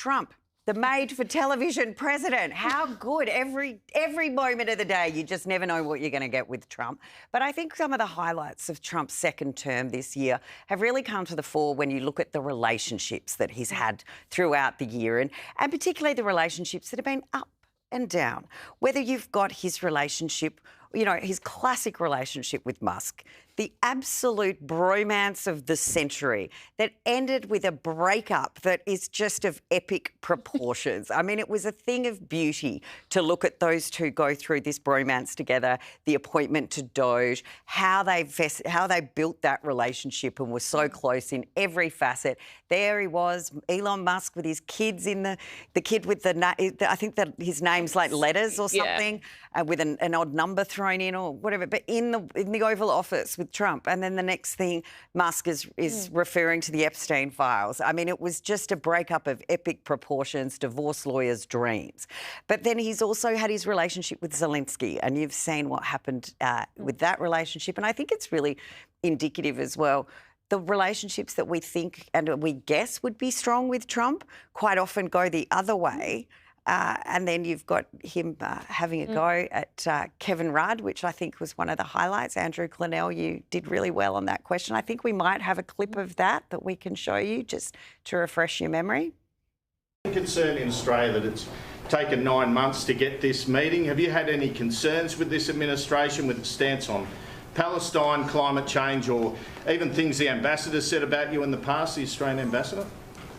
Trump, the made-for-television president. How good. Every moment of the day, you just never know what you're going to get with Trump. But I think some of the highlights of Trump's second term this year have really come to the fore when you look at the relationships that he's had throughout the year, and particularly the relationships that have been up and down. Whether you've got his relationship, you know, his classic relationship with Musk, the absolute bromance of the century that ended with a breakup that is just of epic proportions. I mean, it was a thing of beauty to look at those two go through this bromance together, the appointment to Doge, how they built that relationship and were so close in every facet. There he was, Elon Musk with his kids in the kid with I think that his name's like letters or something, with an odd number thrown in or whatever, but in the Oval Office with Trump. And then the next thing, Musk is referring to the Epstein files. I mean, it was just a breakup of epic proportions, divorce lawyers' dreams. But then he's also had his relationship with Zelensky, and you've seen what happened with that relationship. And I think it's really indicative as well. The relationships that we think and we guess would be strong with Trump quite often go the other way. And then you've got him having a go at Kevin Rudd, which I think was one of the highlights. Andrew Clennell, you did really well on that question. I think we might have a clip of that we can show you just to refresh your memory. Concern in Australia that it's taken 9 months to get this meeting. Have you had any concerns with this administration, with its stance on Palestine, climate change, or even things the ambassador said about you in the past, the Australian ambassador?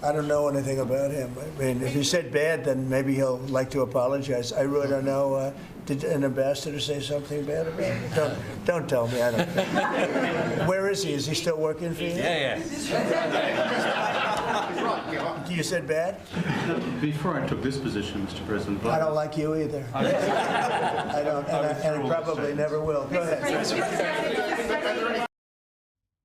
I don't know anything about him. I mean, if he said bad, then maybe he'll like to apologize. I really don't know. Did an ambassador say something bad about him? Don't tell me. I don't know. Where is he? Is he still working for you? Yeah. You said bad? Before I took this position, Mr. President. I don't like you either. I don't, and I probably never will. Go ahead.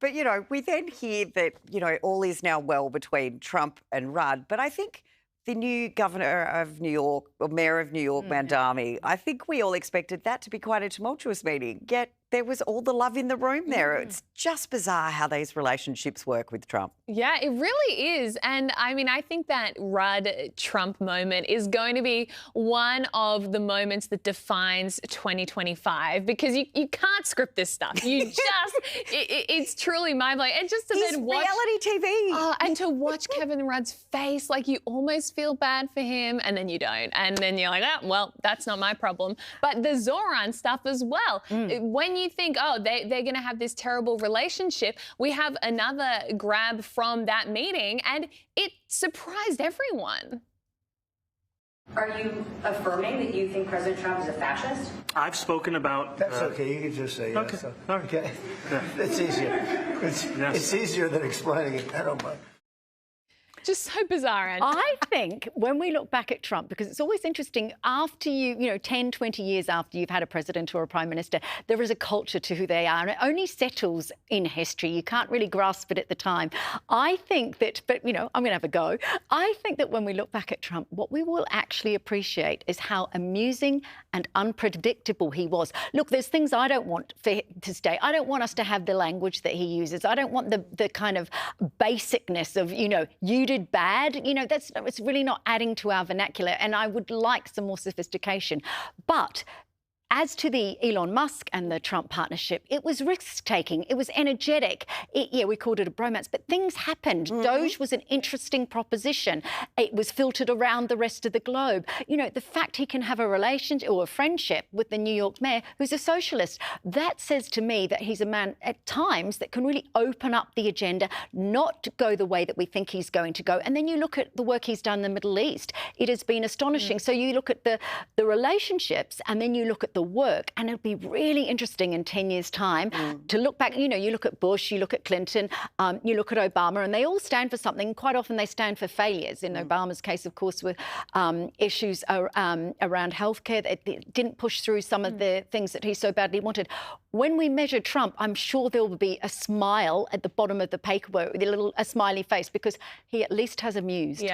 But, you know, we then hear that, you know, all is now well between Trump and Rudd. But I think the new governor of New York, or mayor of New York, Mandami, I think we all expected that to be quite a tumultuous meeting. Yet there was all the love in the room there. It's just bizarre how these relationships work with Trump. Yeah, it really is. And I mean, I think that Rudd-Trump moment is going to be one of the moments that defines 2025, because you can't script this stuff. You just, it's truly mind-blowing. And just to then watch reality TV. And to watch Kevin Rudd's face, like you almost feel bad for him and then you don't. And then you're like, oh, well, that's not my problem. But the Zoran stuff as well. When you think, oh, they're going to have this terrible relationship, we have another grab from that meeting, and it surprised everyone. Are you affirming that you think President Trump is a fascist? I've spoken about... That's okay. You can just say yes. Okay. All right. Okay. Yeah. It's easier. It's easier than explaining it. I don't mind. Just so bizarre. And I think when we look back at Trump, because it's always interesting, after you know, 10, 20 years after you've had a president or a prime minister, there is a culture to who they are, and it only settles in history. You can't really grasp it at the time. I think that, but, you know, I'm going to have a go. I think that when we look back at Trump, what we will actually appreciate is how amusing and unpredictable he was. Look, there's things I don't want for him to stay. I don't want us to have the language that he uses. I don't want the kind of basicness of, you know, you did bad. You know, it's really not adding to our vernacular, and I would like some more sophistication. But as to the Elon Musk and the Trump partnership, it was risk-taking. It was energetic. Yeah, we called it a bromance, but things happened. Doge was an interesting proposition. It was filtered around the rest of the globe. You know, the fact he can have a relationship or a friendship with the New York mayor who's a socialist, that says to me that he's a man at times that can really open up the agenda, not go the way that we think he's going to go. And then you look at the work he's done in the Middle East. It has been astonishing. So you look at the relationships, and then you look at the work, and it'll be really interesting in 10 years' time to look back. You know, you look at Bush, you look at Clinton, you look at Obama, and they all stand for something. Quite often they stand for failures. In Obama's case, of course, with issues around healthcare, it didn't push through some of the things that he so badly wanted. When we measure Trump, I'm sure there will be a smile at the bottom of the paperwork with a smiley face, because he at least has amused. Yeah.